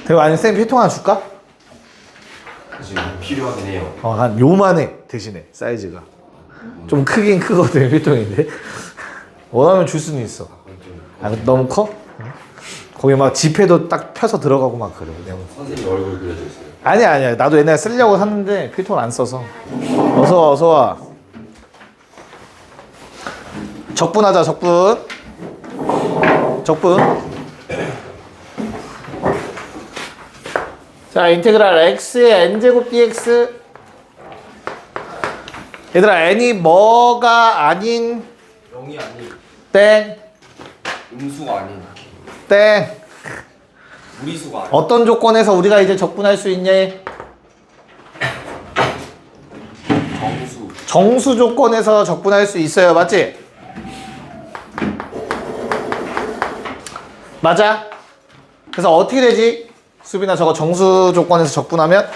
대박 아니 쌤 필통 하나 줄까? 지금 필요하긴 해요. 한 요만해 대신에 사이즈가 좀 크긴 크거든 필통인데 원하면 줄 수는 있어. 너무 커? 거기 막 지폐도 딱 펴서 들어가고 막 그래. 선생님 얼굴 그려져 있어요. 아니야 나도 옛날에 쓰려고 샀는데 필통을 안 써서. 어서 와. 적분하자 적분. 자 인테그랄 x의 n제곱 dx. 얘들아 n이 뭐가 아닌 0이 아닌 땡 음수가 아닌 땡. 무리수가 아닌 어떤 조건에서 우리가 이제 적분할 수 있냐? 정수. 정수 조건에서 적분할 수 있어요. 맞지? 맞아? 그래서 어떻게 되지? 수빈아 저거 정수 조건에서 적분하면?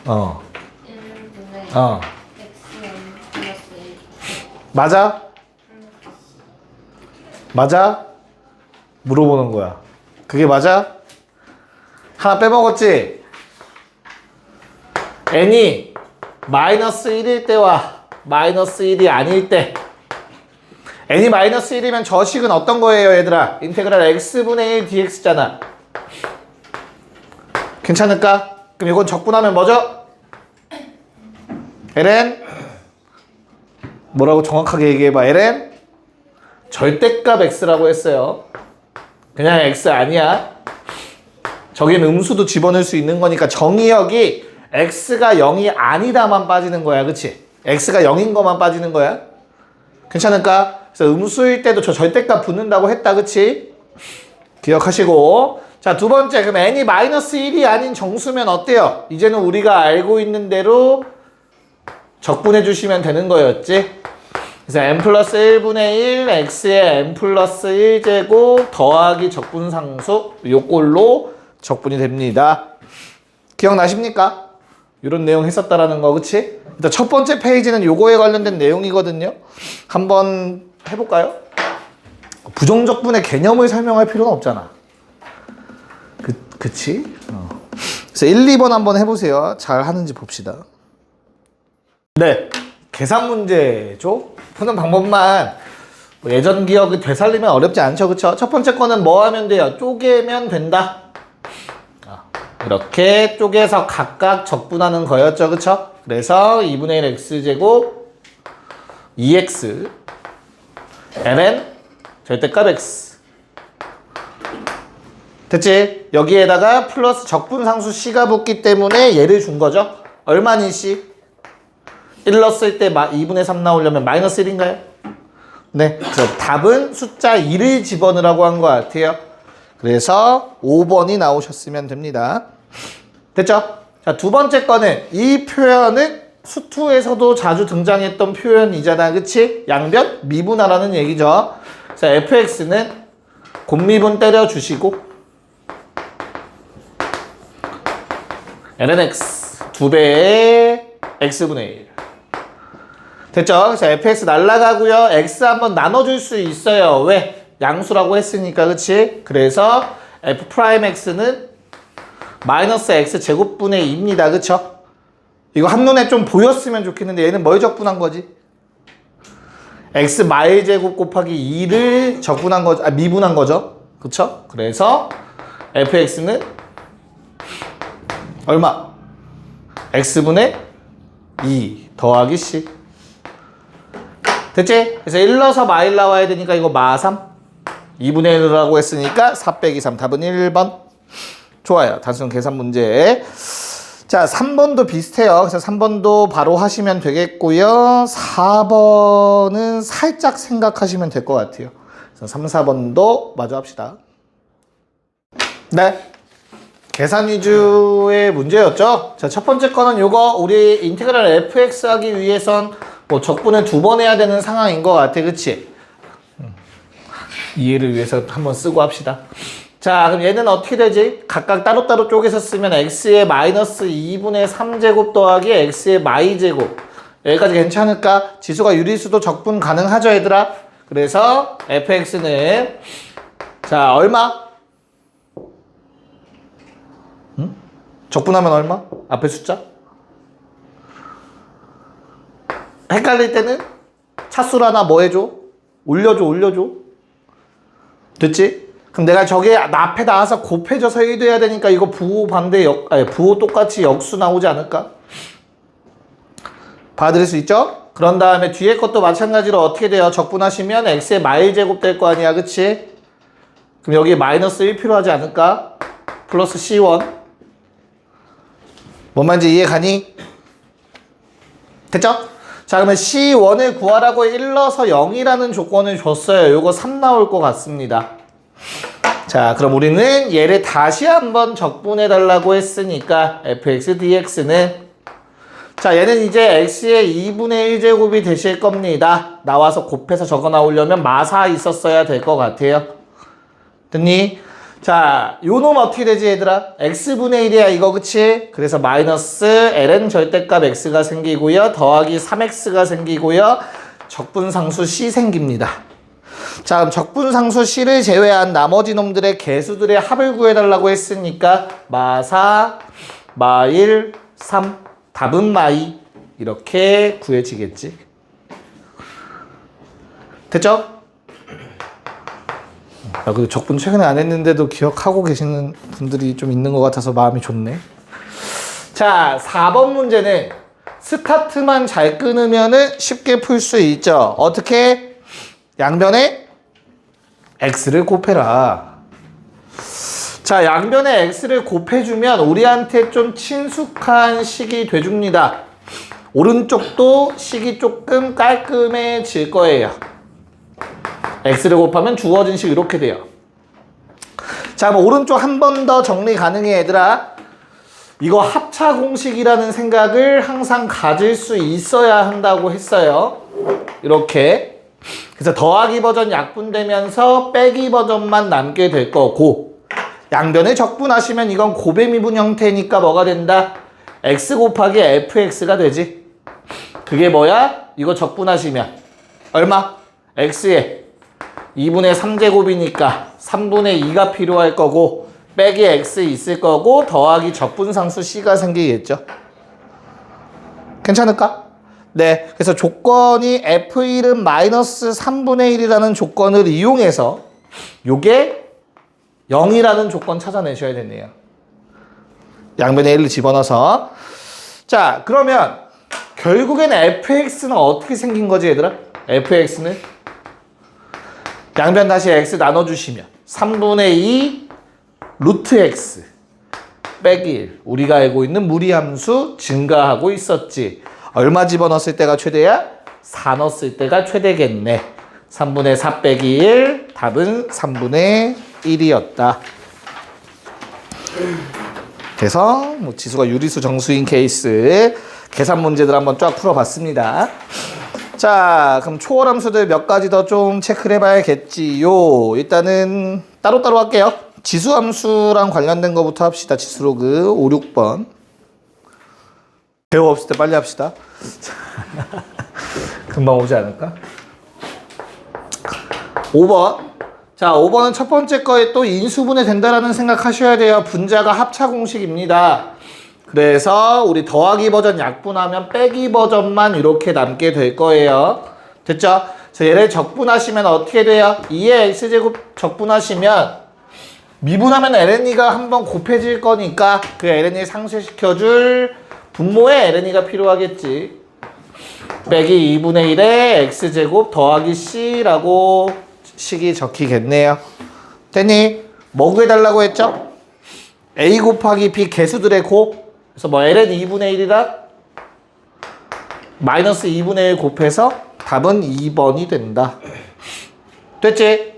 어. 1분의 어. xn 플러스 1. 맞아? 맞아? 물어보는 거야. 그게 맞아? 하나 빼먹었지? n이 마이너스 1일 때와 마이너스 1이 아닐 때 n이 마이너스 1이면 저 식은 어떤 거예요 얘들아? 인테그랄 x분의 1 dx잖아. 괜찮을까? 그럼 이건 적분하면 뭐죠? ln 뭐라고 정확하게 얘기해봐. ln 절대값 x라고 했어요. 그냥 x 아니야. 저긴 음수도 집어넣을 수 있는 거니까 정의역이 x가 0이 아니다만 빠지는 거야. 그치? x가 0인 것만 빠지는 거야. 괜찮을까? 그래서 음수일 때도 저 절대값 붙는다고 했다. 그치? 기억하시고. 자, 두 번째. 그럼 n이 마이너스 1이 아닌 정수면 어때요? 이제는 우리가 알고 있는 대로 적분해 주시면 되는 거였지? 그래서 n 플러스 1분의 1 x의 n 플러스 1제곱 더하기 적분상수 요꼴로 적분이 됩니다. 기억나십니까? 이런 내용 했었다라는 거, 그치? 일단 첫 번째 페이지는 요거에 관련된 내용이거든요. 한번 해볼까요? 부정적분의 개념을 설명할 필요는 없잖아. 그치? 그래서 1, 2번 한번 해보세요. 잘 하는지 봅시다. 네. 계산 문제죠? 푸는 방법만 뭐 예전 기억을 되살리면 어렵지 않죠, 그쵸? 첫 번째 거는 뭐 하면 돼요? 쪼개면 된다. 이렇게 쪼개서 각각 적분하는 거였죠, 그쵸? 그래서 2분의 1 x제곱 2x ln 절대값 x 됐지? 여기에다가 플러스 적분상수 c가 붙기 때문에 얘를 준 거죠? 얼마니 c? 1 넣었을 때 2분의 3 나오려면 마이너스 1인가요? 네, 그래서 답은 숫자 2를 집어넣으라고 한 것 같아요. 그래서 5번이 나오셨으면 됩니다. 됐죠? 자, 두 번째 거는 이 표현은 수투에서도 자주 등장했던 표현이잖아. 그치? 양변 미분하라는 얘기죠. 자, fx는 곱미분 때려주시고 ln x 2배의 x분의 1 됐죠? 그래서 fx 날라가고요. x 한번 나눠줄 수 있어요. 왜? 양수라고 했으니까, 그치? 그래서 f'x는 마이너스 x 제곱분의 2입니다. 그쵸? 이거 한눈에 좀 보였으면 좋겠는데 얘는 뭘 적분한 거지? x 마일 제곱 곱하기 2를 적분한 거죠. 미분한 거죠. 그쵸? 그래서 fx는 얼마? x분의 2 더하기 c 됐지? 그래서 1 넣어서 마일 나와야 되니까 이거 마3 2분의 1이라고 했으니까 4 빼기 3 답은 1번. 좋아요. 단순 계산 문제. 자, 3번도 비슷해요. 그래서 3번도 바로 하시면 되겠고요. 4번은 살짝 생각하시면 될 것 같아요. 그래서 3, 4번도 마저 합시다. 네. 계산 위주의 문제였죠. 자, 첫 번째 거는 요거 우리 인테그랄 fx 하기 위해선 뭐 적분을 2번 해야 되는 상황인 것 같아. 그치? 이해를 위해서 한번 쓰고 합시다. 자, 그럼 얘는 어떻게 되지? 각각 따로따로 쪼개서 쓰면 x의 마이너스 2분의 3제곱 더하기 x의 마이 제곱. 여기까지 괜찮을까? 지수가 유리수도 적분 가능하죠, 얘들아? 그래서 fx는 자 얼마? 응? 적분하면 얼마? 앞에 숫자? 헷갈릴 때는 차수를 하나 뭐 해줘? 올려줘. 됐지? 그럼 내가 저게 앞에 나와서 곱해져서 1도 해야 되니까 이거 부호 반대 부호 똑같이 역수 나오지 않을까? 받아들일 수 있죠? 그런 다음에 뒤에 것도 마찬가지로 어떻게 돼요? 적분하시면 x의 마일제곱 될 거 아니야, 그치? 그럼 여기 마이너스 1 필요하지 않을까? 플러스 c1 뭔 말인지 이해 가니? 됐죠? 자 그러면 c1을 구하라고 일러서 0이라는 조건을 줬어요. 요거 3 나올 것 같습니다. 자 그럼 우리는 얘를 다시 한번 적분해 달라고 했으니까 fx dx는 자 얘는 이제 x의 2분의 1제곱이 되실 겁니다. 나와서 곱해서 적어 나오려면 마사 있었어야 될 것 같아요. 됐니? 자 요 놈 어떻게 되지 얘들아? x분의 1이야 이거 그치? 그래서 마이너스 ln 절대값 x가 생기고요. 더하기 3x가 생기고요. 적분상수 c 생깁니다. 자 그럼 적분상수 c를 제외한 나머지 놈들의 개수들의 합을 구해달라고 했으니까 마사, 마일, 3 답은 마이 이렇게 구해지겠지. 됐죠? 그 적분 최근에 안 했는데도 기억하고 계시는 분들이 좀 있는 것 같아서 마음이 좋네. 자 4번 문제는 스타트만 잘 끊으면은 쉽게 풀 수 있죠. 어떻게? 양변에 x를 곱해라. 자 양변에 x를 곱해주면 우리한테 좀 친숙한 식이 돼줍니다. 오른쪽도 식이 조금 깔끔해질 거예요. x를 곱하면 주어진 식 이렇게 돼요. 자 그럼 오른쪽 한 번 더 정리 가능해 얘들아. 이거 합차 공식이라는 생각을 항상 가질 수 있어야 한다고 했어요. 이렇게. 그래서 더하기 버전 약분되면서 빼기 버전만 남게 될 거고 양변을 적분하시면 이건 고배미분 형태니까 뭐가 된다? x 곱하기 fx가 되지. 그게 뭐야? 이거 적분하시면 얼마? x에 2분의 3제곱이니까 3분의 2가 필요할 거고 빼기 x 있을 거고 더하기 적분상수 c가 생기겠죠. 괜찮을까? 네, 그래서 조건이 f1은 마이너스 3분의 1이라는 조건을 이용해서 요게 0이라는 조건 찾아내셔야 되네요. 양변에 1을 집어넣어서 자 그러면 결국에는 fx는 어떻게 생긴 거지 얘들아? fx는 양변 다시 x 나눠주시면 3분의 2 루트 x 빼기 1 우리가 알고 있는 무리함수 증가하고 있었지. 얼마 집어넣었을 때가 최대야? 4 넣었을 때가 최대겠네. 3분의 4 빼기 1 답은 3분의 1이었다. 그래서 뭐 지수가 유리수 정수인 케이스 계산 문제들 한번 쫙 풀어봤습니다. 자 그럼 초월함수들 몇 가지 더 좀 체크를 해봐야겠지요. 일단은 따로따로 할게요. 지수함수랑 관련된 거부터 합시다. 지수로그 5, 6번 배우 없을 때 빨리 합시다. 금방 오지 않을까? 5번 자 5번은 첫 번째 거에 또 인수분해 된다라는 생각하셔야 돼요. 분자가 합차 공식입니다. 그래서 우리 더하기 버전 약분하면 빼기 버전만 이렇게 남게 될 거예요. 됐죠? 그래서 얘를 적분하시면 어떻게 돼요? 2의 x제곱 적분하시면 미분하면 ln이가 한번 곱해질 거니까 그 ln을 상쇄시켜줄 분모의 ln이가 필요하겠지. 빼기 2분의 1의 x제곱 더하기 c라고 식이 적히겠네요. 됐니? 뭐 구해달라고 했죠? a 곱하기 b 개수들의 곱. 그래서 뭐 ln 2분의 1이라 마이너스 2분의 1 곱해서 답은 2번이 된다. 됐지?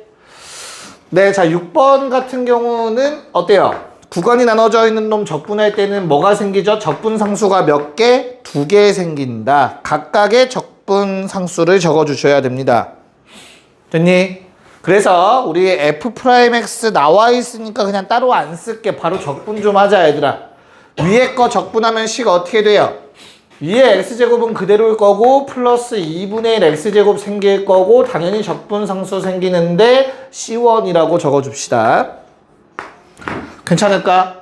네, 자 6번 같은 경우는 어때요? 구간이 나눠져 있는 놈 적분할 때는 뭐가 생기죠? 적분상수가 몇 개? 2개 생긴다. 각각의 적분상수를 적어주셔야 됩니다. 됐니? 그래서 우리 f'x 나와 있으니까 그냥 따로 안 쓸게. 바로 적분 좀 하자 얘들아. 위에 거 적분하면 식 어떻게 돼요? 위에 x제곱은 그대로일 거고 플러스 2분의 1 x제곱 생길 거고 당연히 적분상수 생기는데 C1이라고 적어줍시다. 괜찮을까?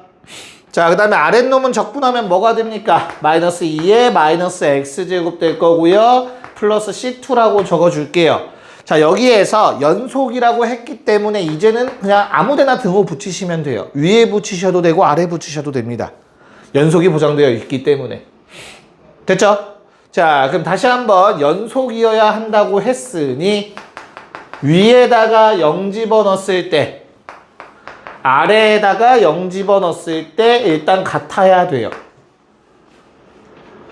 자, 그 다음에 아랫놈은 적분하면 뭐가 됩니까? 마이너스 2에 마이너스 x제곱 될 거고요. 플러스 C2라고 적어줄게요. 자, 여기에서 연속이라고 했기 때문에 이제는 그냥 아무데나 등호 붙이시면 돼요. 위에 붙이셔도 되고 아래 붙이셔도 됩니다. 연속이 보장되어 있기 때문에. 됐죠? 자, 그럼 다시 한번 연속이어야 한다고 했으니 위에다가 0 집어넣었을 때 아래에다가 0 집어넣었을 때 일단 같아야 돼요.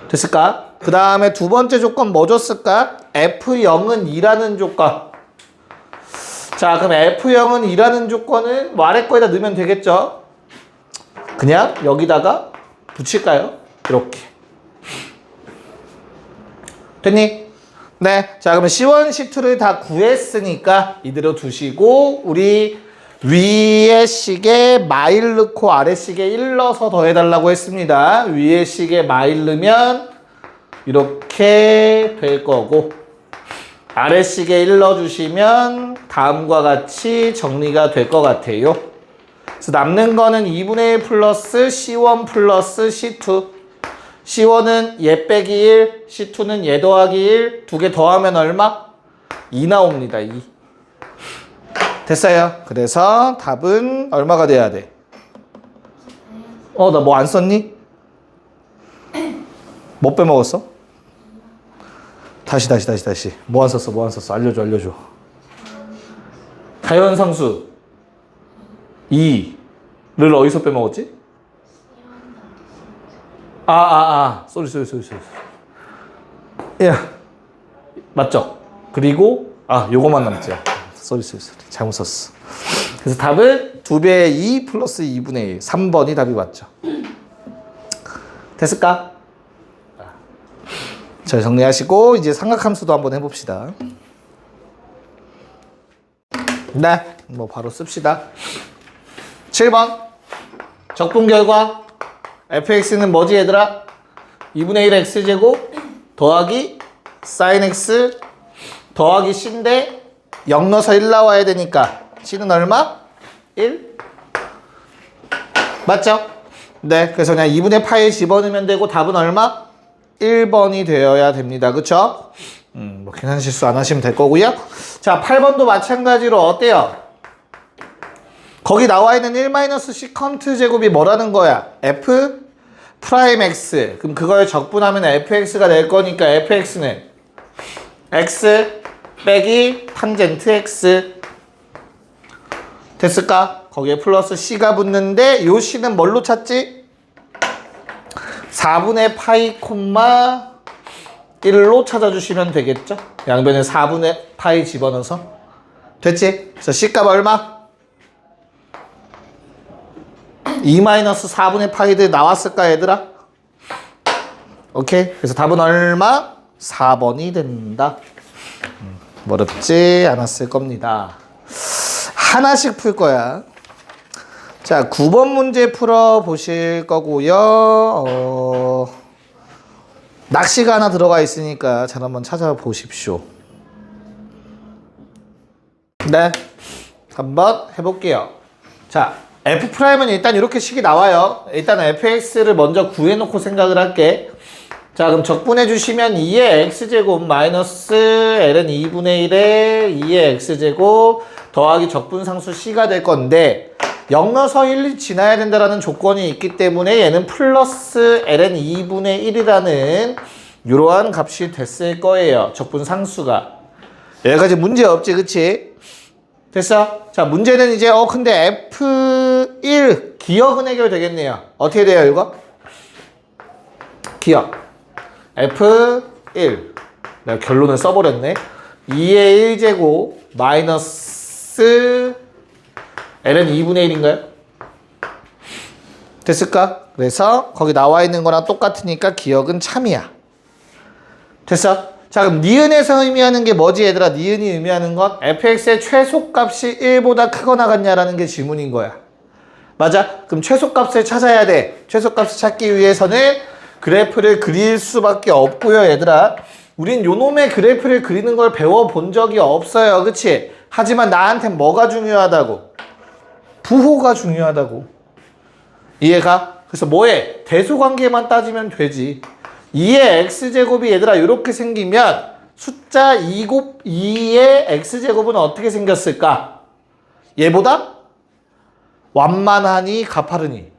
됐을까? 그 다음에 두 번째 조건 뭐 줬을까? F0은 2라는 조건. 자, 그럼 F0은 2라는 조건은 뭐 아래 거에다 넣으면 되겠죠? 그냥 여기다가 붙일까요? 이렇게. 됐니? 네. 자, 그러면 C1, C2를 다 구했으니까 이대로 두시고 우리 위에 식에 마일 넣고 아래 식에 1 넣어서 더해달라고 했습니다. 위에 식에 마일 넣으면 이렇게 될 거고 아래 식에 1 넣어주시면 다음과 같이 정리가 될 것 같아요. 그래서 남는 거는 2분의 1 플러스 C1 플러스 C2. C1은 얘 빼기 1, C2는 얘 더하기 1, 두 개 더하면 얼마? 2 나옵니다. 2. 됐어요. 그래서 답은 얼마가 돼야 돼? 나 뭐 안 썼니? 뭐 빼먹었어? 다시. 뭐 안 썼어? 알려줘. 자연상수 2를 어디서 빼먹었지? 쏘리. 야, 맞죠? 그리고 요거만 남지. 쏘리. 잘못 썼어. 그래서 답은 2배의 2 플러스 2분의 1. 3번이 답이 맞죠. 됐을까? 자, 정리하시고 이제 삼각함수도 한번 해봅시다. 네, 뭐 바로 씁시다. 7번 적분 결과 fx는 뭐지 얘들아? 2분의 1 x제곱 더하기 sin x 더하기 c인데 0 넣어서 1 나와야 되니까 c는 얼마? 1? 맞죠? 네, 그래서 그냥 2분의 파에 집어넣으면 되고 답은 얼마? 1번이 되어야 됩니다. 그쵸? 뭐 계산 실수 안 하시면 될 거고요. 자, 8번도 마찬가지로 어때요? 거기 나와 있는 1-c 컨트 제곱이 뭐라는 거야? f 프라임 x. 그럼 그걸 적분하면 fx가 될 거니까 fx는 x 빼기 탄젠트 x. 됐을까? 거기에 플러스 c가 붙는데 요 c는 뭘로 찾지? 4분의 파이 콤마 1로 찾아주시면 되겠죠? 양변에 4분의 파이 집어넣어서. 됐지? 그래서 c값 얼마? 2-4분의 파이들 나왔을까 얘들아? 오케이. 그래서 답은 얼마? 4번이 된다. 어렵지 않았을 겁니다. 하나씩 풀 거야. 자, 9번 문제 풀어보실 거고요. 낚시가 하나 들어가 있으니까 잘 한번 찾아보십시오. 네, 한번 해볼게요. 자, F'은 일단 이렇게 식이 나와요. 일단 fx를 먼저 구해놓고 생각을 할게. 자, 그럼 적분해 주시면 2의 x제곱 마이너스 ln 2분의 1에 2의 x제곱 더하기 적분상수 c가 될 건데 0 넣어서 1이 지나야 된다라는 조건이 있기 때문에 얘는 플러스 ln 2분의 1이라는 이러한 값이 됐을 거예요. 적분상수가. 여기까지 문제 없지, 그치? 됐어? 자, 문제는 이제 근데 F1 기억은 해결되겠네요. 어떻게 돼요, 이거? 기억. F1 내가 결론을 써버렸네. 2의 1제곱 마이너스 ln 2분의 1인가요? 됐을까? 그래서 거기 나와 있는 거랑 똑같으니까 기억은 참이야. 됐어? 자, 그럼 니은에서 의미하는 게 뭐지 얘들아? 니은이 의미하는 건 fx의 최소값이 1보다 크거나 같냐라는 게 질문인 거야. 맞아? 그럼 최소값을 찾아야 돼. 최소값을 찾기 위해서는 그래프를 그릴 수밖에 없고요, 얘들아. 우린 요놈의 그래프를 그리는 걸 배워본 적이 없어요, 그치? 하지만 나한테 뭐가 중요하다고? 부호가 중요하다고. 이해가? 그래서 뭐해? 대소관계만 따지면 되지. 2의 x제곱이 얘들아 이렇게 생기면 숫자 2의 x제곱은 어떻게 생겼을까? 얘보다 완만하니 가파르니?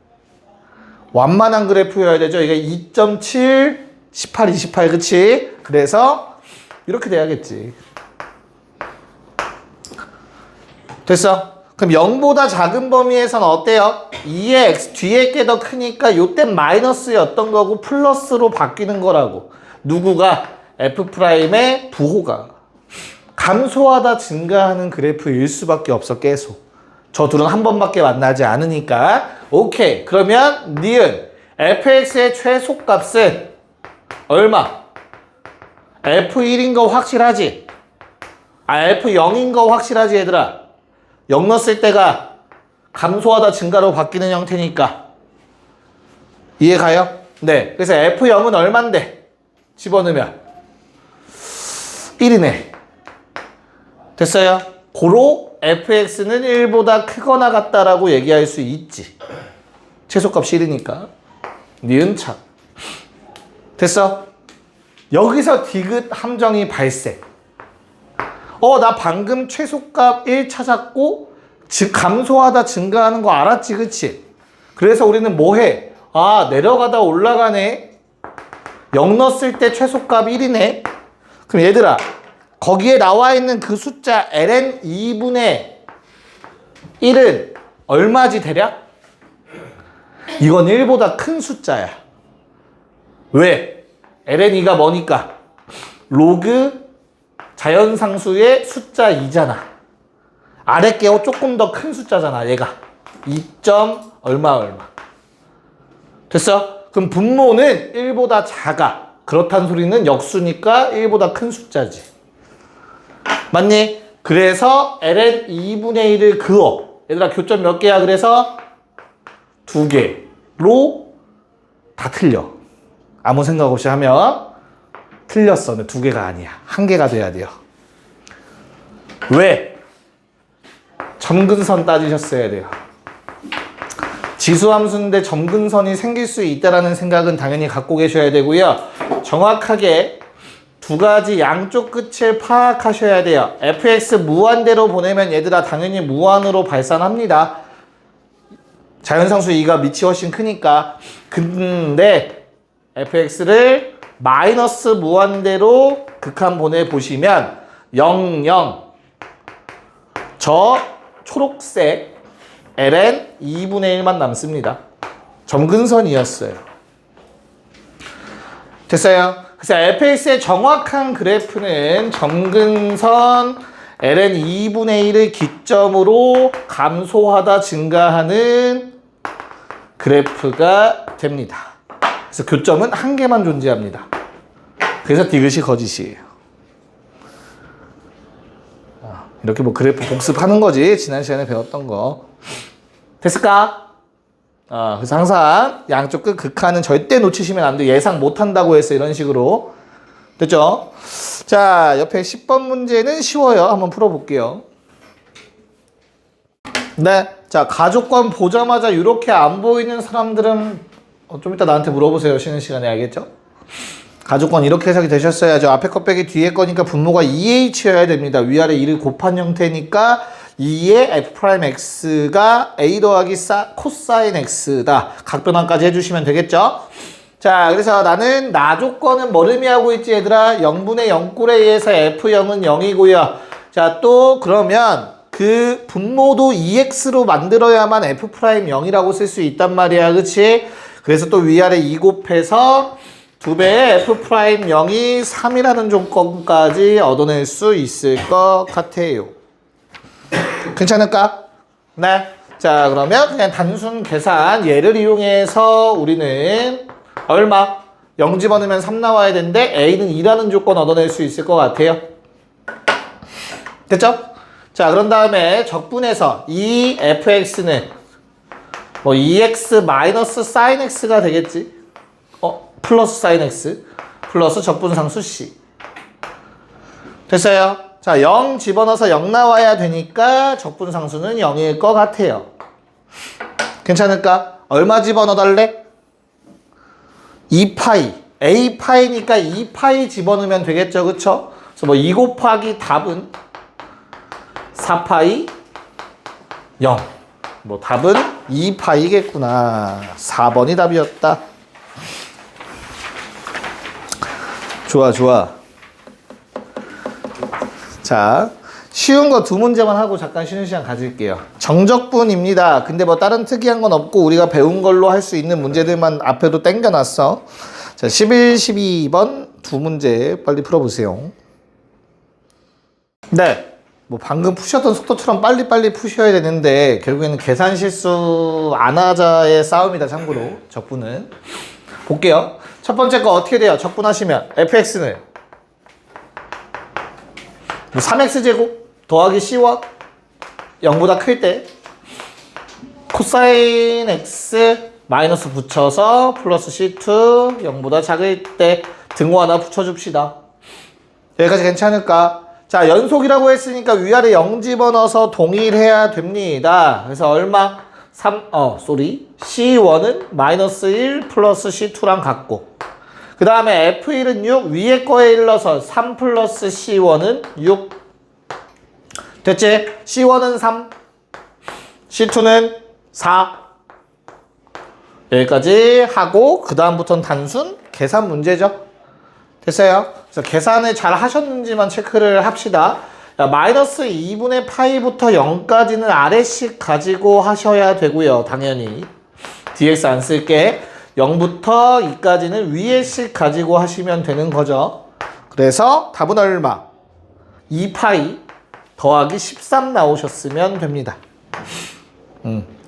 완만한 그래프여야 되죠. 이게 2.7, 18, 28 그치? 그래서 이렇게 돼야겠지. 됐어? 그럼 0보다 작은 범위에서는 어때요? 2의 x 뒤에 게 더 크니까 요땐 마이너스였던 거고 플러스로 바뀌는 거라고. 누구가? F'의 부호가 감소하다 증가하는 그래프일 수밖에 없어. 계속 저 둘은 한 번밖에 만나지 않으니까. 오케이. 그러면 니은 fx의 최소값은 얼마? f1인 거 확실하지? f0인 거 확실하지 얘들아? 0 넣었을 때가 감소하다 증가로 바뀌는 형태니까. 이해 가요? 네. 그래서 f0은 얼만데? 집어넣으면 1이네. 됐어요? 고로 fx는 1보다 크거나 같다라고 얘기할 수 있지. 최소값이 1이니까. 니은 참. 됐어? 여기서 디귿 함정이 발생. 나 방금 최소값 1 찾았고 즉 감소하다 증가하는 거 알았지, 그치? 그래서 우리는 뭐 해? 내려가다 올라가네. 0 넣었을 때 최소값 1이네. 그럼 얘들아, 거기에 나와 있는 그 숫자 ln 2분의 1은 얼마지 대략? 이건 1보다 큰 숫자야. 왜? ln 2가 뭐니까? 로그 자연상수의 숫자 2잖아. 아래 게 조금 더 큰 숫자잖아, 얘가. 2. 얼마. 됐어? 그럼 분모는 1보다 작아. 그렇단 소리는 역수니까 1보다 큰 숫자지. 맞니? 그래서 ln 2분의 1을 그어. 얘들아 교점 몇 개야? 그래서 2개로 다 틀려. 아무 생각 없이 하면 틀렸어. 근데 2개가 아니야. 1개가 돼야 돼요. 왜? 점근선 따지셨어야 돼요. 지수함수인데 점근선이 생길 수 있다라는 생각은 당연히 갖고 계셔야 되고요. 정확하게 두 가지 양쪽 끝을 파악하셔야 돼요. fx 무한대로 보내면 얘들아 당연히 무한으로 발산합니다. 자연상수 2가 밑이 훨씬 크니까. 근데 fx를 마이너스 무한대로 극한 보내보시면 0, 0 저 초록색 ln 2분의 1만 남습니다. 점근선이었어요. 됐어요? 그래서 fx의 정확한 그래프는 점근선 ln 2분의 1을 기점으로 감소하다 증가하는 그래프가 됩니다. 그래서 교점은 한 개만 존재합니다. 그래서 디귿이 거짓이에요. 이렇게 뭐 그래프 복습하는 거지. 지난 시간에 배웠던 거. 됐을까? 그래서 항상 양쪽 끝 극한은 절대 놓치시면 안 돼. 예상 못 한다고 해서 이런 식으로. 됐죠? 자, 옆에 10번 문제는 쉬워요. 한번 풀어볼게요. 네. 자, 가족관 보자마자 이렇게 안 보이는 사람들은 좀 이따 나한테 물어보세요. 쉬는 시간에. 알겠죠? 가족관 이렇게 해석이 되셨어야죠. 앞에 거 빼기 뒤에 거니까 분모가 2h여야 됩니다. 위아래 2를 곱한 형태니까 2의 f'x가 a 더하기 코사인 x다. 각변환까지 해주시면 되겠죠? 자, 그래서 나는 나 조건은 뭘 의미하고 있지 얘들아? 0분의 0꼴에 의해서 f0은 0이고요. 자, 또 그러면 그 분모도 2x로 만들어야만 f'0이라고 쓸 수 있단 말이야. 그치? 그래서 또 위아래 2 곱해서 2배의 f'0이 3이라는 조건까지 얻어낼 수 있을 것 같아요. 괜찮을까? 네. 자, 그러면 그냥 단순 계산 얘를 이용해서 우리는 얼마? 0 집어넣으면 3 나와야 되는데 a는 2라는 조건 얻어낼 수 있을 것 같아요. 됐죠? 자, 그런 다음에 적분해서 이 fx는 뭐 2x 마이너스 sin x가 되겠지? 플러스 사인 x 플러스 적분상수 c. 됐어요? 자, 0 집어넣어서 0 나와야 되니까 적분상수는 0일 것 같아요. 괜찮을까? 얼마 집어넣어달래? 2파이. a파이니까 2파이 집어넣으면 되겠죠, 그쵸? 그래서 뭐 2 곱하기 답은 4파이 0. 뭐 답은 2파이겠구나. 4번이 답이었다. 좋아, 좋아. 자, 쉬운 거 두 문제만 하고 잠깐 쉬는 시간 가질게요. 정적분입니다. 근데 뭐 다른 특이한 건 없고 우리가 배운 걸로 할 수 있는 문제들만 앞에도 땡겨놨어. 자, 11, 12번 두 문제 빨리 풀어보세요. 네. 뭐 방금 푸셨던 속도처럼 빨리빨리 푸셔야 되는데 결국에는 계산 실수 안 하자의 싸움이다. 참고로 적분은 볼게요. 첫 번째 거 어떻게 돼요? 적분하시면 fx는 뭐 3x제곱 더하기 c1 0보다 클 때 코사인 x 마이너스 붙여서 플러스 c2 0보다 작을 때 등호 하나 붙여줍시다. 여기까지 괜찮을까? 자, 연속이라고 했으니까 위아래 0 집어넣어서 동일해야 됩니다. 그래서 얼마? C1은 마이너스 1 플러스 C2랑 같고, 그 다음에 F1은 6, 위에 거에 일러서 3 플러스 C1은 6. 됐지? C1은 3, C2는 4. 여기까지 하고, 그 다음부터는 단순 계산 문제죠. 됐어요? 그래서 계산을 잘 하셨는지만 체크를 합시다. 야, 마이너스 2분의 파이부터 0까지는 아래씩 가지고 하셔야 되고요. 당연히. dx 안 쓸게. 0부터 2까지는 위에씩 가지고 하시면 되는 거죠. 그래서 답은 얼마? 2파이 더하기 13 나오셨으면 됩니다.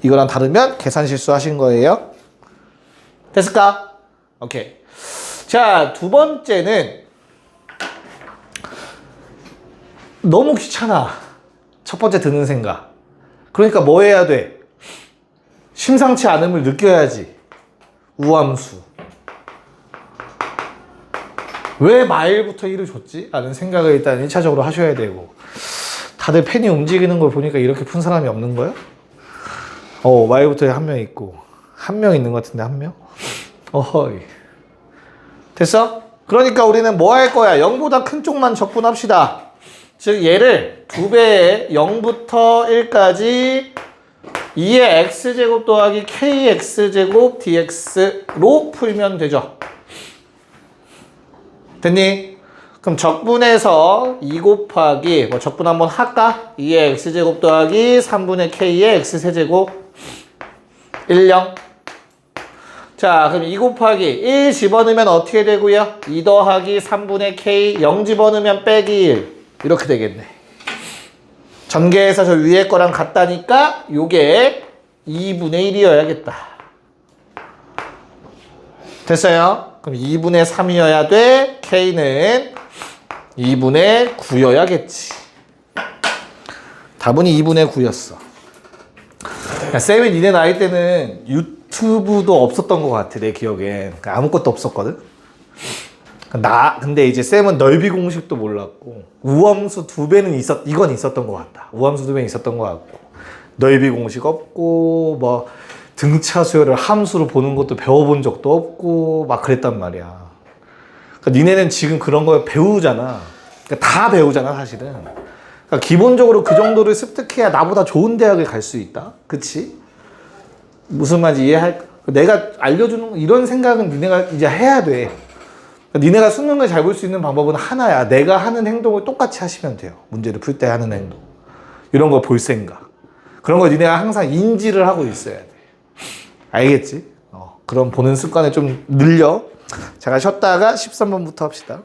이거랑 다르면 계산 실수하신 거예요. 됐을까? 오케이. 자, 두 번째는 너무 귀찮아. 첫 번째 드는 생각. 그러니까 뭐 해야 돼? 심상치 않음을 느껴야지. 우함수. 왜 마일부터 1을 줬지? 라는 생각을 일단 1차적으로 하셔야 되고. 다들 펜이 움직이는 걸 보니까 이렇게 푼 사람이 없는 거야? 마일부터 한 명 있고. 한 명 있는 것 같은데, 한 명? 어허이. 됐어? 그러니까 우리는 뭐 할 거야? 0보다 큰 쪽만 적분합시다. 즉 얘를 2배에 0부터 1까지 2의 x제곱 더하기 kx제곱 dx로 풀면 되죠. 됐니? 그럼 적분해서 2 곱하기 뭐 적분 한번 할까? 2의 x제곱 더하기 3분의 k의 x세제곱 1, 0. 자, 그럼 2 곱하기 1 집어넣으면 어떻게 되고요? 2 더하기 3분의 k 0 집어넣으면 빼기 1 이렇게 되겠네. 전개해서 저 위에 거랑 같다니까 요게 2분의 1이어야겠다. 됐어요? 그럼 2분의 3이어야 돼. k는 2분의 9여야겠지. 답은 2분의 9였어. 야, 쌤이 니네 나이 때는 유튜브도 없었던 것 같아, 내 기억엔. 아무것도 없었거든? 근데 이제 쌤은 넓이 공식도 몰랐고, 우함수 2배는 이건 있었던 것 같다. 우함수 2배는 있었던 것 같고, 넓이 공식 없고, 뭐, 등차 수열을 함수로 보는 것도 배워본 적도 없고, 막 그랬단 말이야. 그러니까 니네는 지금 그런 걸 배우잖아. 그러니까 다 배우잖아, 사실은. 그러니까 기본적으로 그 정도를 습득해야 나보다 좋은 대학을 갈 수 있다. 그치? 무슨 말인지 이해할까? 내가 알려주는 이런 생각은 니네가 이제 해야 돼. 그러니까 니네가 수능을 잘 볼 수 있는 방법은 하나야. 내가 하는 행동을 똑같이 하시면 돼요. 문제를 풀 때 하는 행동. 이런 걸 볼 생각. 그런 걸 니네가 항상 인지를 하고 있어야 돼. 알겠지? 그럼 보는 습관을 좀 늘려. 제가 쉬었다가 13번부터 합시다.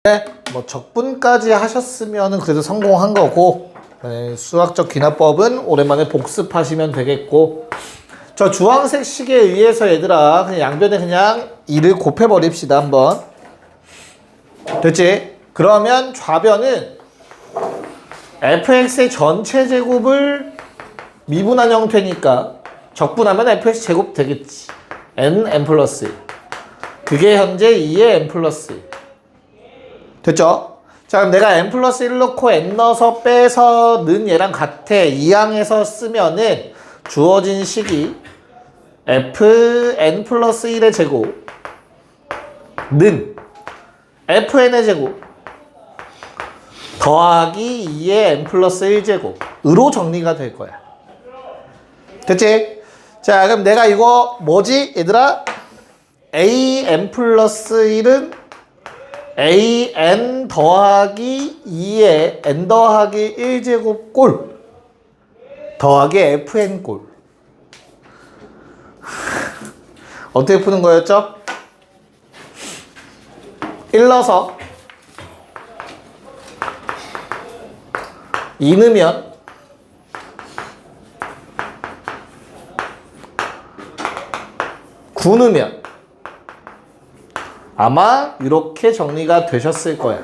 네, 뭐 적분까지 하셨으면 그래도 성공한 거고, 네, 수학적 기납법은 오랜만에 복습하시면 되겠고, 저 주황색 식에 의해서 얘들아 그냥 양변에 그냥 2를 곱해버립시다. 한번 됐지? 그러면 좌변은 fx의 전체 제곱을 미분한 형태니까 적분하면 fx 제곱 되겠지. n 플러스 1. 그게 현재 2의 n 플러스 1. 됐죠? 자, 그럼 내가 n 플러스 1 넣고 n 넣어서 빼서는 얘랑 같아. 이항에서 쓰면은 주어진 식이 fn 플러스 1의 제곱는 fn의 제곱 더하기 2의 n 플러스 1제곱으로 정리가 될 거야. 됐지? 자, 그럼 내가 이거 뭐지? 얘들아, an 플러스 1은 an 더하기 2의 n 더하기 1제곱 꼴 더하기 fn 꼴. 어떻게 푸는 거였죠? 1 넣어서 2 넣으면 9 넣으면 아마 이렇게 정리가 되셨을 거야.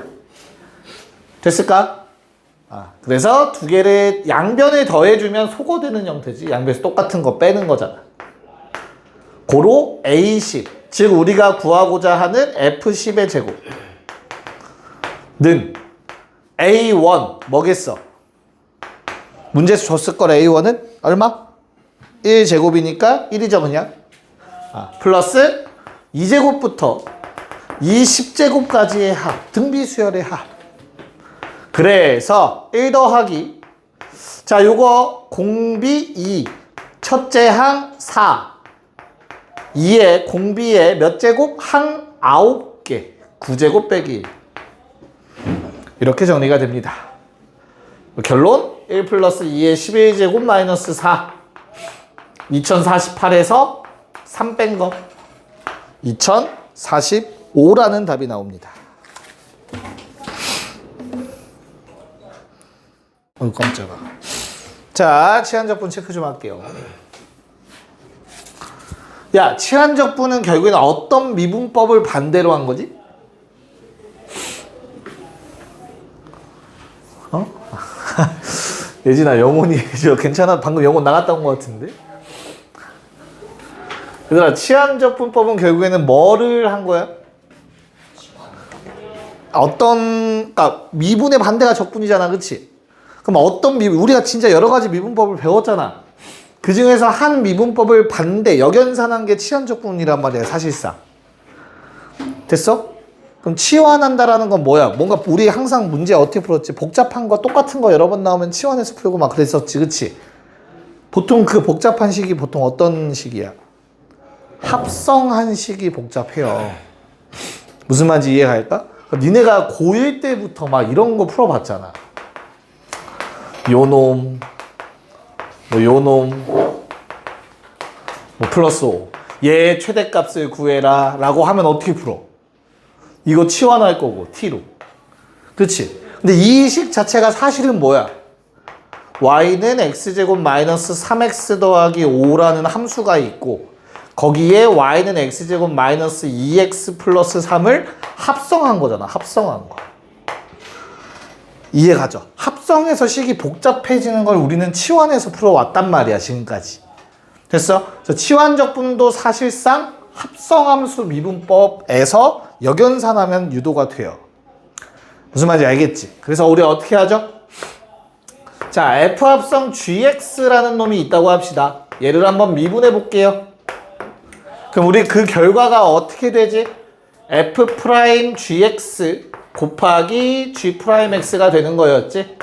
됐을까? 그래서 두 개를 양변을 더해주면 소거되는 형태지. 양변에서 똑같은 거 빼는 거잖아. 고로 A10, 즉 우리가 구하고자 하는 F10의 제곱는 A1 뭐겠어? 문제에서 줬을 걸 A1은 얼마? 1제곱이니까 1이죠 그냥. 플러스 2제곱부터 20제곱까지의 합, 등비수열의 합. 그래서 1 더하기, 자 요거 공비 2, 첫째 항 4, 2에 공비에 몇 제곱? 항 9개, 9제곱 빼기 1. 이렇게 정리가 됩니다. 결론 1 플러스 2의 11제곱 마이너스 4, 2048에서 3 뺀 거 2045라는 답이 나옵니다. 깜짝아. 자, 치환적분 체크 좀 할게요. 야, 치환적분은 결국에는 어떤 미분법을 반대로 한 거지? 예진아, 영혼이 저 괜찮아? 방금 영혼 나갔다 온 것 같은데? 얘들아, 치환적분법은 결국에는 뭐를 한 거야? 그러니까 미분의 반대가 적분이잖아, 그치? 그럼 어떤 우리가 진짜 여러 가지 미분법을 배웠잖아. 그 중에서 한 미분법을 반대, 역연산한 게 치환적분이란 말이야, 사실상. 됐어? 그럼 치환한다라는 건 뭐야? 뭔가 우리 항상 문제 어떻게 풀었지? 복잡한 거, 똑같은 거 여러 번 나오면 치환해서 풀고 막 그랬었지, 그치? 보통 그 복잡한 식이 보통 어떤 식이야? 합성한 식이 복잡해요. 무슨 말인지 이해갈까? 니네가 고1 때부터 막 이런 거 풀어봤잖아. 요놈, 요놈, 플러스 5. 얘 최대값을 구해라 라고 하면 어떻게 풀어? 이거 치환할 거고, t로. 그치? 근데 이 식 자체가 사실은 뭐야? y는 x제곱 마이너스 3x 더하기 5라는 함수가 있고, 거기에 y는 x제곱 마이너스 2x 플러스 3을 합성한 거잖아. 합성한 거. 이해가죠? 합성해서 식이 복잡해지는 걸 우리는 치환해서 풀어왔단 말이야, 지금까지. 됐어? 치환적분도 사실상 합성함수 미분법에서 역연산하면 유도가 돼요. 무슨 말인지 알겠지? 그래서 우리 어떻게 하죠? 자, F합성 GX라는 놈이 있다고 합시다. 얘를 한번 미분해 볼게요. 그럼 우리 그 결과가 어떻게 되지? F'GX 곱하기 G'X가 되는 거였지?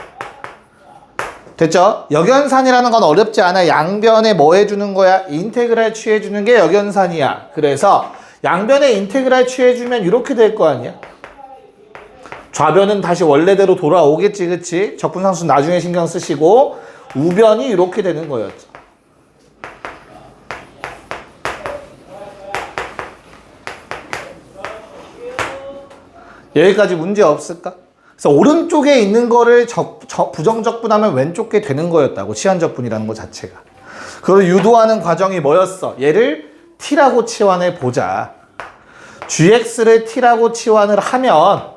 됐죠? 역연산이라는 건 어렵지 않아. 양변에 뭐 해주는 거야? 인테그랄 취해주는 게 역연산이야. 그래서 양변에 인테그랄 취해주면 이렇게 될 거 아니야? 좌변은 다시 원래대로 돌아오겠지, 그치? 적분상수 나중에 신경 쓰시고 우변이 이렇게 되는 거였죠. 여기까지 문제 없을까? 그래서 오른쪽에 있는 거를 부정적분하면 왼쪽 게 되는 거였다고, 치환적분이라는 것 자체가. 그걸 유도하는 과정이 뭐였어? 얘를 t라고 치환해 보자. gx를 t라고 치환을 하면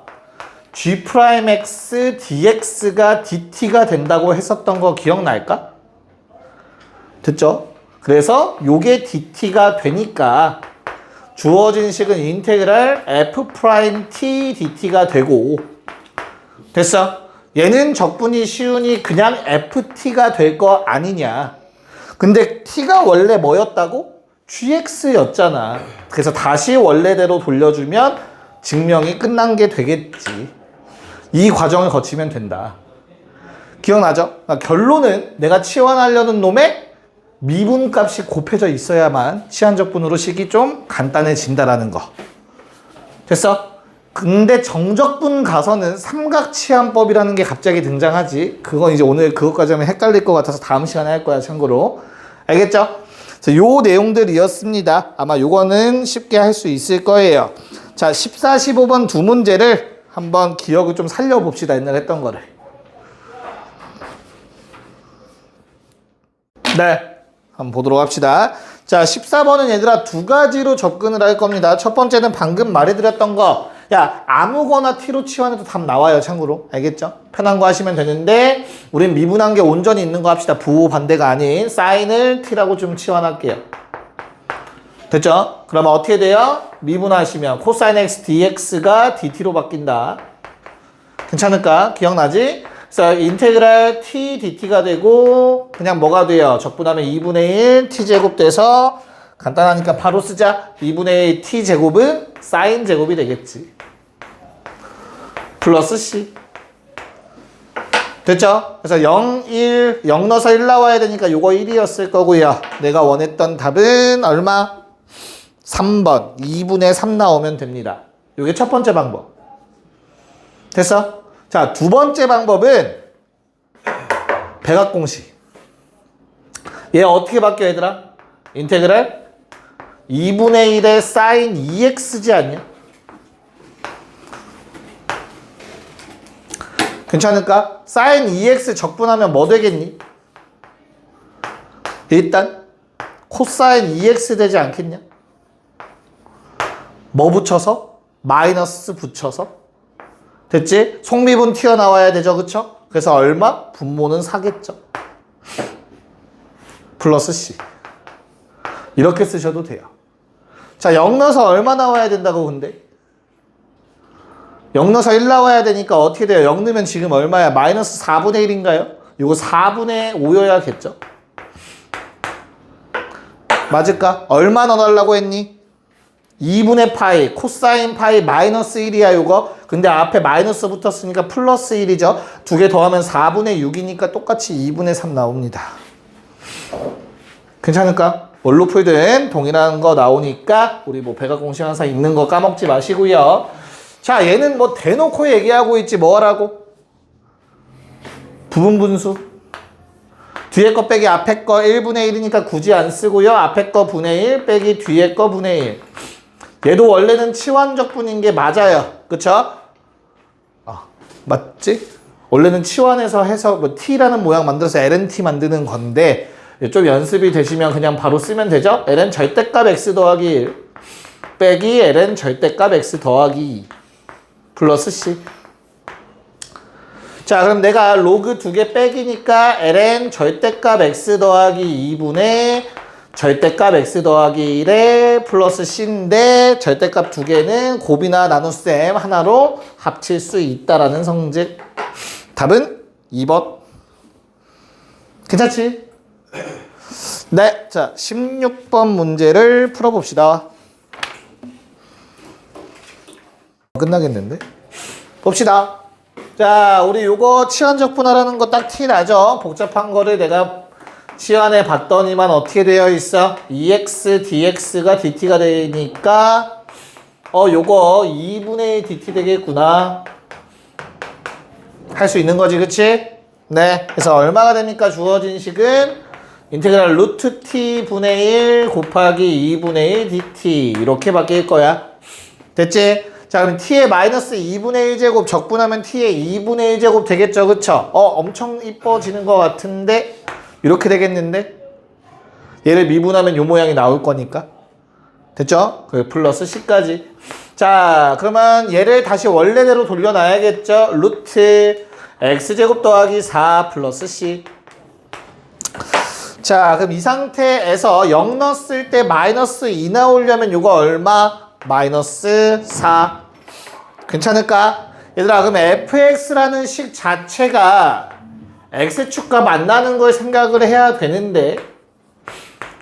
g'x dx가 dt가 된다고 했었던 거 기억날까? 됐죠? 그래서 요게 dt가 되니까 주어진 식은 인테그랄 f'(t) dt가 되고 됐어? 얘는 적분이 쉬우니 그냥 ft가 될 거 아니냐. 근데 t가 원래 뭐였다고? gx였잖아. 그래서 다시 원래대로 돌려주면 증명이 끝난 게 되겠지. 이 과정을 거치면 된다. 기억나죠? 그러니까 결론은 내가 치환하려는 놈의 미분값이 곱해져 있어야만 치환적분으로 식이 좀 간단해진다라는 거. 됐어? 근데 정적분 가서는 삼각치환법이라는 게 갑자기 등장하지. 그건 이제 오늘 그것까지 하면 헷갈릴 것 같아서 다음 시간에 할 거야, 참고로. 알겠죠? 자, 요 내용들이었습니다. 아마 요거는 쉽게 할 수 있을 거예요. 자, 14, 15번 두 문제를 한번 기억을 좀 살려봅시다. 옛날에 했던 거를. 네. 한번 보도록 합시다. 자, 14번은 얘들아 두 가지로 접근을 할 겁니다. 첫 번째는 방금 말해드렸던 거. 야, 아무거나 t로 치환해도 답 나와요, 참고로. 알겠죠? 편한 거 하시면 되는데 우린 미분한 게 온전히 있는 거 합시다. 부호 반대가 아닌 사인을 t라고 좀 치환할게요. 됐죠? 그러면 어떻게 돼요? 미분하시면 코사인 x dx가 dt로 바뀐다. 괜찮을까? 기억나지? 그래서 인테그랄 t dt가 되고 그냥 뭐가 돼요? 적분하면 2분의 1 t제곱 돼서 간단하니까 바로 쓰자. 2분의 1 t제곱은 사인 제곱이 되겠지. 플러스 c. 됐죠? 그래서 0, 1, 0 넣어서 1 나와야 되니까 요거 1이었을 거고요. 내가 원했던 답은 얼마? 3번. 2분의 3 나오면 됩니다. 요게 첫 번째 방법. 됐어? 자, 두 번째 방법은 백악공식. 얘 어떻게 바뀌어, 얘들아? 인테그랄 2분의 1의 사인 2x지 않냐? 괜찮을까? 사인 2x 적분하면 뭐 되겠니? 일단 코사인 2x 되지 않겠냐? 뭐 붙여서? 마이너스 붙여서? 됐지? 속미분 튀어나와야 되죠, 그쵸? 그래서 얼마? 분모는 4겠죠. 플러스 c. 이렇게 쓰셔도 돼요. 자, 0 넣어서 얼마 나와야 된다고 근데? 0 넣어서 1 나와야 되니까 어떻게 돼요? 0 넣으면 지금 얼마야? 마이너스 4분의 1인가요? 이거 4분의 5여야겠죠? 맞을까? 얼마 넣어달라고 했니? 2분의 파이, 코사인 파이 마이너스 1이야, 요거. 근데 앞에 마이너스 붙었으니까 플러스 1이죠. 두 개 더하면 4분의 6이니까 똑같이 2분의 3 나옵니다. 괜찮을까? 뭘로 풀든 동일한 거 나오니까 우리 뭐 백악공식 항상 읽는 거 까먹지 마시고요. 자, 얘는 뭐 대놓고 얘기하고 있지 뭐라고? 부분분수. 뒤에 거 빼기 앞에 거 1분의 1이니까 굳이 안 쓰고요. 앞에 거 분의 1 빼기 뒤에 거 분의 1. 얘도 원래는 치환적분인 게 맞아요. 그쵸? 맞지? 원래는 치환해서 해서 뭐 t라는 모양 만들어서 ln(t) 만드는 건데 좀 연습이 되시면 그냥 바로 쓰면 되죠? ln 절대값 x 더하기 1 빼기 ln 절대값 x 더하기 2 플러스 c. 자, 그럼 내가 로그 두 개 빼기니까 ln 절대값 x 더하기 2분의 절대값 x 더하기 1에 플러스 c인데 절대값 두 개는 곱이나 나눗셈 하나로 합칠 수 있다라는 성질. 답은 2번. 괜찮지? 네, 자 16번 문제를 풀어봅시다. 끝나겠는데? 봅시다. 자, 우리 요거 치환적분하라는 거 딱 티 나죠? 복잡한 거를 내가 치환해 봤더니만 어떻게 되어 있어? 2x dx가 dt가 되니까 요거 2분의 1 dt 되겠구나. 할 수 있는 거지, 그치? 네, 그래서 얼마가 됩니까? 주어진 식은 인테그랄 루트 t 분의 1 곱하기 2분의 1 dt 이렇게 바뀔 거야. 됐지? 자, 그럼 t의 마이너스 2분의 1제곱 적분하면 t의 2분의 1제곱 되겠죠, 그쵸? 엄청 이뻐지는 것 같은데 이렇게 되겠는데? 얘를 미분하면 요 모양이 나올 거니까. 됐죠? 그 플러스 c까지. 자, 그러면 얘를 다시 원래대로 돌려놔야겠죠? 루트 x제곱 더하기 4 플러스 c. 자, 그럼 이 상태에서 0 넣었을 때 마이너스 2 나오려면 요거 얼마? 마이너스 4. 괜찮을까? 얘들아, 그럼 fx라는 식 자체가 x축과 만나는 걸 생각을 해야 되는데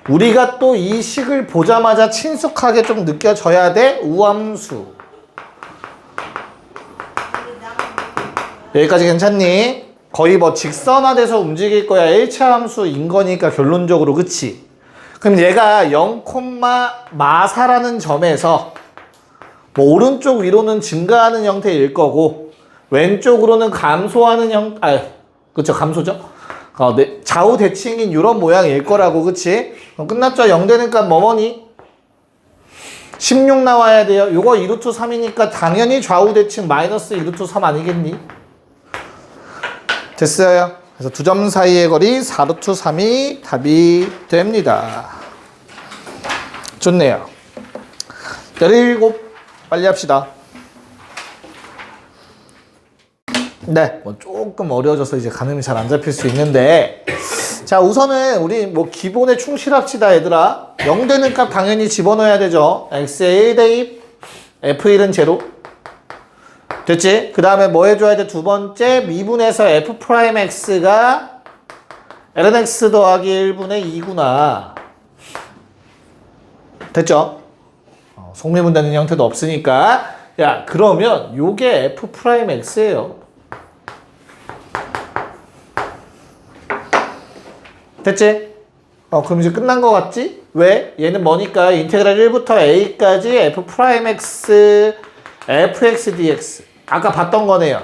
우리가 또 이 식을 보자마자 친숙하게 좀 느껴져야 돼? 우함수. 여기까지 괜찮니? 거의 뭐 직선화돼서 움직일 거야. 1차 함수인 거니까 결론적으로. 그치? 그럼 얘가 0,마사라는 점에서 뭐 오른쪽 위로는 증가하는 형태일 거고 왼쪽으로는 감소하는 그쵸, 감소죠? 네, 좌우 대칭인 이런 모양일 거라고. 그치? 그럼 끝났죠? 0 되니까 뭐뭐니? 16 나와야 돼요. 요거 2루트 3이니까 당연히 좌우 대칭 마이너스 2루트 3 아니겠니? 됐어요. 그래서 두 점 사이의 거리 4루트 3이 답이 됩니다. 좋네요. 17 빨리 합시다. 네, 뭐 조금 어려워져서 이제 가늠이 잘 안 잡힐 수 있는데, 자, 우선은 우리 뭐 기본에 충실합시다, 얘들아. 0 되는 값 당연히 집어넣어야 되죠. x에 1대입, f1은 제로. 됐지? 그 다음에 뭐 해줘야 돼? 두 번째, 미분에서 f'x가 lnx 더하기 1분의 2구나. 됐죠? 속미분 되는 형태도 없으니까. 야, 그러면 요게 f'x예요. 됐지? 그럼 이제 끝난 거 같지? 왜? 얘는 뭐니까 인테그랄 1부터 a까지 f'x fx dx. 아까 봤던 거네요.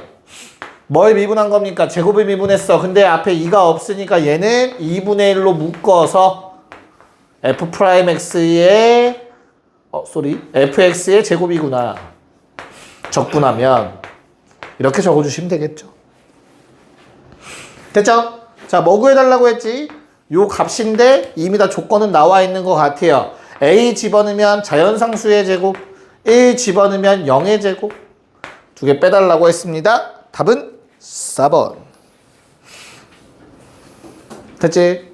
뭘 미분한 겁니까? 제곱을 미분했어. 근데 앞에 2가 없으니까 얘는 2분의 1로 묶어서 f'x의 fx의 제곱이구나. 적분하면 이렇게 적어주시면 되겠죠. 됐죠? 자, 뭐 구해달라고 했지? 요 값인데 이미 다 조건은 나와 있는 것 같아요. a 집어넣으면 자연상수의 제곱, 1 집어넣으면 0의 제곱. 두 개 빼달라고 했습니다. 답은 4번. 됐지?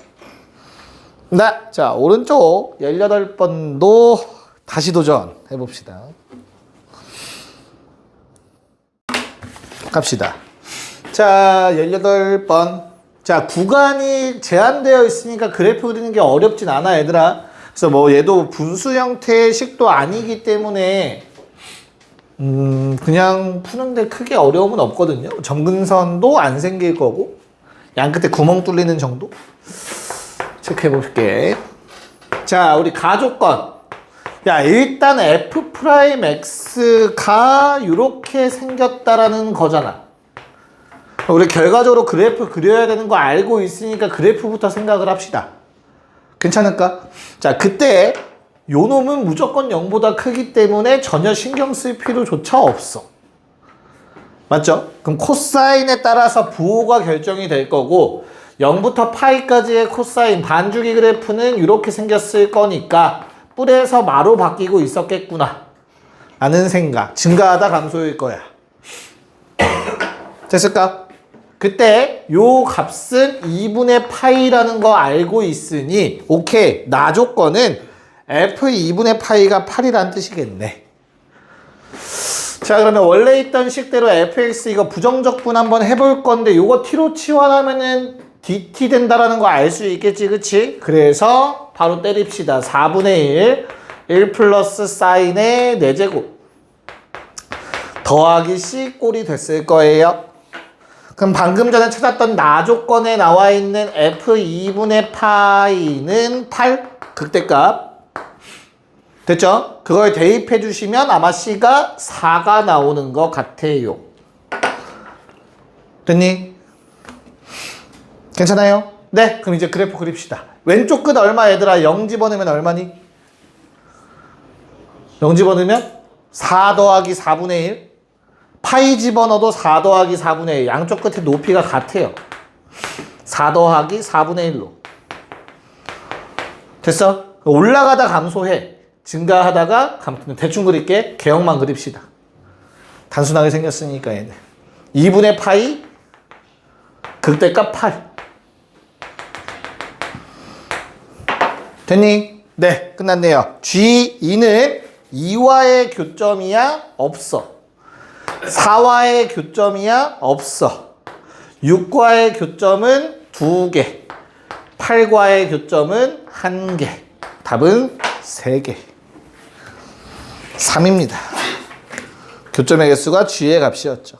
네. 자, 오른쪽 18번도 다시 도전해봅시다. 갑시다. 자, 18번. 자, 구간이 제한되어 있으니까 그래프 그리는 게 어렵진 않아, 얘들아. 그래서 뭐 얘도 분수 형태의 식도 아니기 때문에 그냥 푸는데 크게 어려움은 없거든요. 점근선도 안 생길 거고 양 끝에 구멍 뚫리는 정도. 체크해 볼게. 자, 우리 가조건. 야, 일단 f'x가 이렇게 생겼다라는 거잖아. 우리 결과적으로 그래프 그려야 되는 거 알고 있으니까 그래프부터 생각을 합시다. 괜찮을까? 자, 그때 요 놈은 무조건 0보다 크기 때문에 전혀 신경 쓸 필요조차 없어. 맞죠? 그럼 코사인에 따라서 부호가 결정이 될 거고 0부터 파이까지의 코사인 반주기 그래프는 이렇게 생겼을 거니까 뿔에서 마로 바뀌고 있었겠구나 라는 생각. 증가하다 감소일 거야. 됐을까? 그때 요 값은 2분의 파이라는 거 알고 있으니 오케이, 나 조건은 f2분의 파이가 8이라는 뜻이겠네. 자, 그러면 원래 있던 식대로 fx 이거 부정적분 한번 해볼 건데 요거 t로 치환하면은 dt 된다라는 거 알 수 있겠지, 그치? 그래서 바로 때립시다. 4분의 1 플러스 사인의 4제곱 더하기 c 꼴이 됐을 거예요. 그럼 방금 전에 찾았던 나 조건에 나와 있는 f2분의 파이는 8 극대값 됐죠? 그걸 대입해 주시면 아마 c가 4가 나오는 것 같아요. 됐니? 괜찮아요? 네, 그럼 이제 그래프 그립시다. 왼쪽 끝 얼마, 얘들아? 0 집어넣으면 얼마니? 0 집어넣으면 4 더하기 4분의 1. 파이 집어넣어도 4 더하기 4분의 1. 양쪽 끝에 높이가 같아요. 4 더하기 4분의 1로. 됐어? 올라가다 감소해. 증가하다가 대충 그릴게. 개형만 그립시다. 단순하게 생겼으니까 얘네. 2분의 파이 극대값 8. 됐니? 네, 끝났네요. G2는 2와의 교점이야? 없어. 4와의 교점이야? 없어. 6과의 교점은 2개. 8과의 교점은 1개. 답은 3개. 3입니다. 교점의 개수가 G의 값이었죠.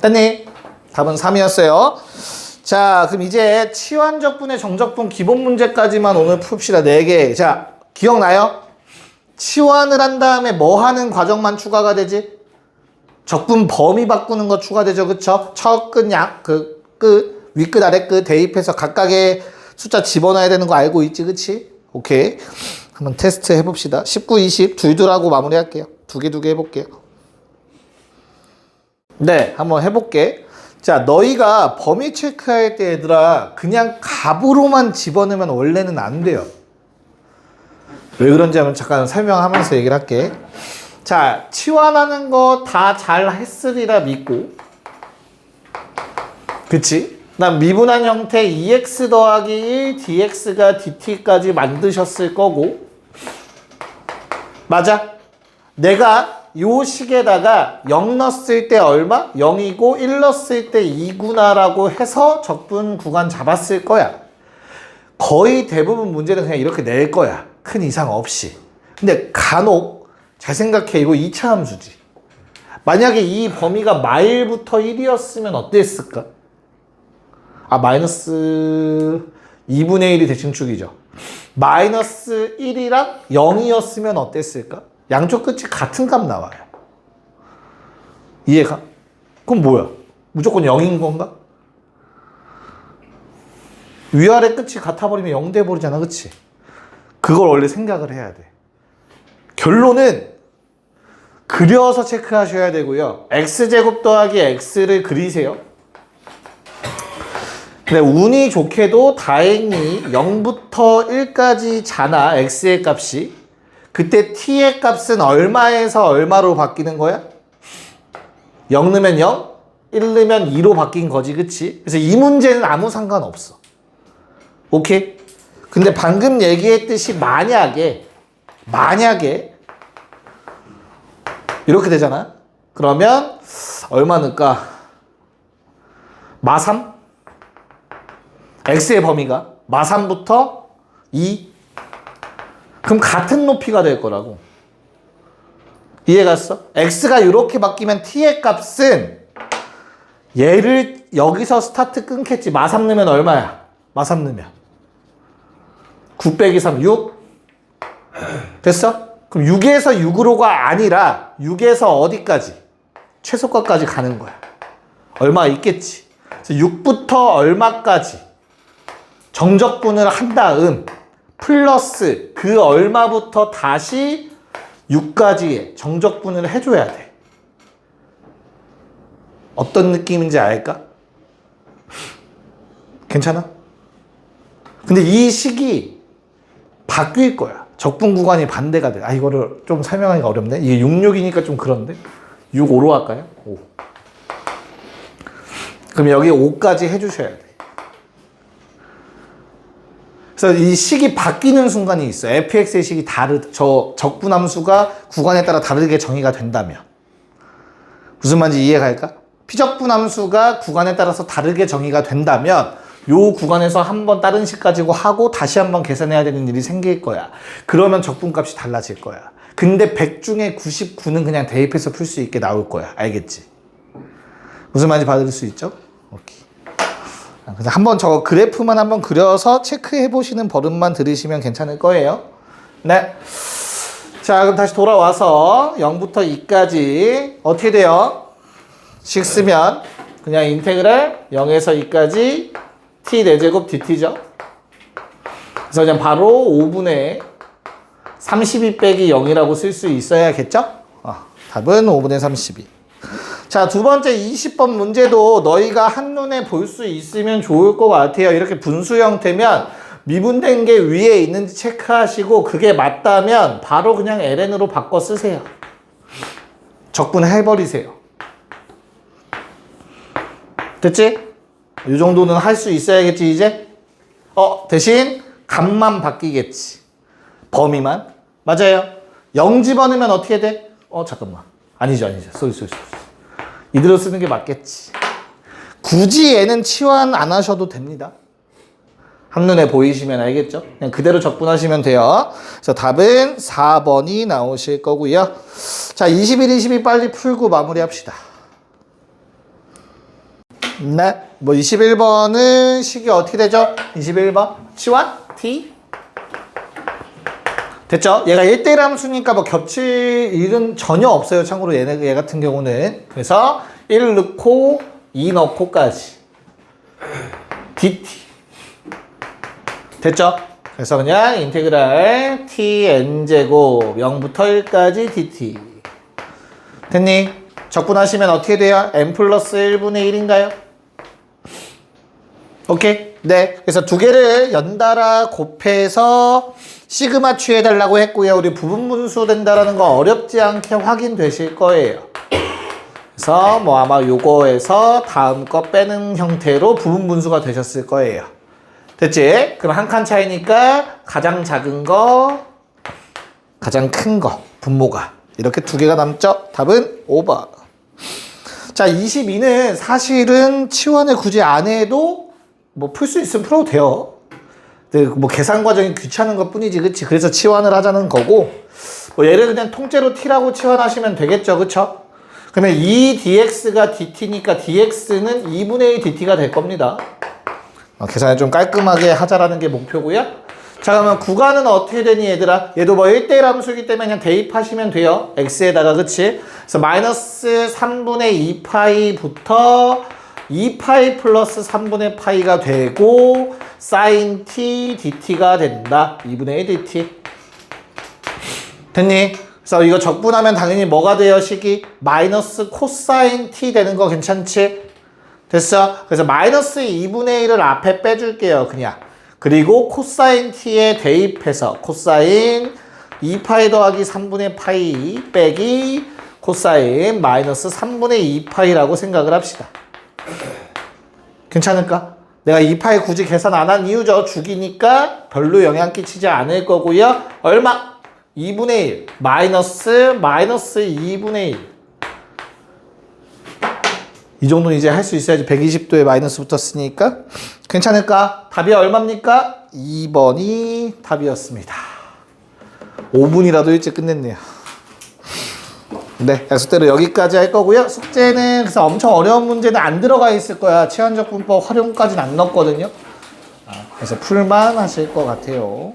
됐니? 답은 3이었어요. 자, 그럼 이제 치환적분의 정적분 기본 문제까지만 오늘 풉시다. 4개. 자, 기억나요? 치환을 한 다음에 뭐 하는 과정만 추가가 되지? 적분 범위 바꾸는 거 추가되죠. 그쵸? 첫 끝, 끝, 윗끝, 아랫끝 대입해서 각각의 숫자 집어넣어야 되는 거 알고 있지? 그치? 오케이. 한번 테스트 해봅시다. 19, 20 둘둘하고 마무리할게요. 두 개 해볼게요. 네, 한번 해볼게. 자, 너희가 범위 체크할 때 얘들아 그냥 값으로만 집어넣으면 원래는 안 돼요. 왜 그런지 한번 잠깐 설명하면서 얘기를 할게. 자, 치환하는 거 다 잘 했으리라 믿고, 그치? 난 미분한 형태 2x 더하기 1 dx가 dt까지 만드셨을 거고, 맞아? 내가 요 식에다가 0 넣었을 때 얼마? 0이고 1 넣었을 때 2구나 라고 해서 적분 구간 잡았을 거야. 거의 대부분 문제는 그냥 이렇게 낼 거야. 큰 이상 없이. 근데 간혹 잘 생각해. 이거 2차 함수지. 만약에 이 범위가 마일부터 1이었으면 어땠을까? 아, 마이너스 2분의 1이 대칭축이죠. 마이너스 1이랑 0이었으면 어땠을까? 양쪽 끝이 같은 값 나와요. 이해가? 그럼 뭐야? 무조건 0인 건가? 위아래 끝이 같아버리면 0 돼버리잖아. 그치? 그걸 원래 생각을 해야 돼. 결론은 그려서 체크하셔야 되고요. x제곱 더하기 x를 그리세요. 근데 운이 좋게도 다행히 0부터 1까지잖아. x의 값이. 그때 t의 값은 얼마에서 얼마로 바뀌는 거야? 0 넣으면 0, 1 넣으면 2로 바뀐 거지. 그치? 그래서 이 문제는 아무 상관없어. 오케이? 근데 방금 얘기했듯이 만약에 이렇게 되잖아. 그러면 얼마 넣을까? 마3? x의 범위가 마3부터 2. 그럼 같은 높이가 될 거라고. 이해갔어? x가 이렇게 바뀌면 t의 값은 얘를 여기서 스타트 끊겠지. 마3 넣으면 얼마야? 마3 넣으면 9 빼기 3, 6. 됐어? 그럼 6에서 6으로가 아니라 6에서 어디까지? 최소값까지 가는 거야. 얼마 있겠지. 그래서 6부터 얼마까지 정적분을 한 다음 플러스 그 얼마부터 다시 6까지의 정적분을 해줘야 돼. 어떤 느낌인지 알까? 괜찮아? 근데 이 식이 바뀔 거야. 적분 구간이 반대가 돼. 아, 이거를 좀 설명하기가 어렵네. 이게 66이니까 좀 그런데. 6, 5로 할까요? 5. 그럼 여기 5까지 해주셔야 돼. 그래서 이 식이 바뀌는 순간이 있어요. fx의 식이 저 적분함수가 구간에 따라 다르게 정의가 된다면. 무슨 말인지 이해갈까? 피적분함수가 구간에 따라서 다르게 정의가 된다면 요 구간에서 한번 다른 식 가지고 하고 다시 한번 계산해야 되는 일이 생길 거야. 그러면 적분값이 달라질 거야. 근데 100 중에 99는 그냥 대입해서 풀 수 있게 나올 거야. 알겠지? 무슨 말인지 받을 수 있죠? 오케이. 그래서 한번 저 그래프만 한번 그려서 체크해 보시는 버릇만 들으시면 괜찮을 거예요. 네. 자, 그럼 다시 돌아와서 0부터 2까지 어떻게 돼요? 식 쓰면 그냥 인테그랄 0에서 2까지 t 4제곱 dt죠. 그래서 그냥 바로 5분의 32 빼기 0이라고 쓸 수 있어야겠죠? 답은 5분의 32. 자, 두 번째 20번 문제도 너희가 한눈에 볼 수 있으면 좋을 것 같아요. 이렇게 분수 형태면 미분된 게 위에 있는지 체크하시고 그게 맞다면 바로 그냥 ln으로 바꿔 쓰세요. 적분해버리세요. 됐지? 이 정도는 할 수 있어야겠지 이제? 대신 값만 바뀌겠지. 범위만. 맞아요. 0 집어넣으면 어떻게 돼? 잠깐만. 아니죠. 쏘리. 이대로 쓰는 게 맞겠지. 굳이 얘는 치환 안 하셔도 됩니다. 한눈에 보이시면 알겠죠? 그냥 그대로 적분하시면 돼요. 그래서 답은 4번이 나오실 거고요. 자, 21, 22 빨리 풀고 마무리합시다. 네, 21번은 식이 어떻게 되죠? 21번 치환 T 됐죠? 얘가 1대1 함수니까 뭐 겹칠 일은 전혀 없어요. 참고로 얘 같은 경우는. 그래서 1 넣고 2 넣고까지 dt 됐죠? 그래서 그냥 인테그랄 tn제곱 0부터 1까지 dt 됐니? 적분하시면 어떻게 돼요? n 플러스 1분의 1인가요? 오케이? 네. 그래서 두 개를 연달아 곱해서 시그마 취해달라고 했고요. 우리 부분분수 된다라는 거 어렵지 않게 확인되실 거예요. 그래서 뭐 아마 요거에서 다음 거 빼는 형태로 부분분수가 되셨을 거예요. 됐지? 그럼 한 칸 차이니까 가장 작은 거, 가장 큰 거, 분모가. 이렇게 두 개가 남죠? 답은 5번. 자, 22는 사실은 치환을 굳이 안 해도 뭐 풀 수 있으면 풀어도 돼요. 근데 뭐 계산 과정이 귀찮은 것 뿐이지, 그치? 그래서 치환을 하자는 거고, 뭐 얘를 그냥 통째로 t라고 치환하시면 되겠죠, 그쵸? 그러면 2dx가 dt니까 dx는 2분의 1 dt가 될 겁니다. 계산을 좀 깔끔하게 하자라는 게 목표고요. 자, 그러면 구간은 어떻게 되니 얘들아? 얘도 뭐 1대1 함수이기 때문에 그냥 대입하시면 돼요. x에다가, 그치? 그래서 마이너스 3분의 2파이부터 2파이 플러스 3분의 파이가 되고 sin t dt가 된다. 2분의 1 dt. 됐니? 그래서 이거 적분하면 당연히 뭐가 돼요, 식이? 마이너스 코사인 t 되는 거 괜찮지? 됐어? 그래서 마이너스 2분의 1을 앞에 빼줄게요, 그냥. 그리고 코사인 t에 대입해서 코사인 2파이 더하기 3분의 파이 빼기 코사인 마이너스 3분의 2파이라고 생각을 합시다. 괜찮을까? 내가 2파이 굳이 계산 안 한 이유죠. 죽이니까 별로 영향 끼치지 않을 거고요. 얼마? 2분의 1 마이너스 2분의 1. 이 정도는 이제 할 수 있어야지. 120도에 마이너스 붙었으니까. 괜찮을까? 답이 얼마입니까? 2번이 답이었습니다. 5분이라도 일찍 끝냈네요. 네, 약속대로 여기까지 할 거고요. 숙제는 그래서 엄청 어려운 문제는 안 들어가 있을 거야. 치환적 분법 활용까지는 안 넣었거든요. 그래서 풀만 하실 것 같아요.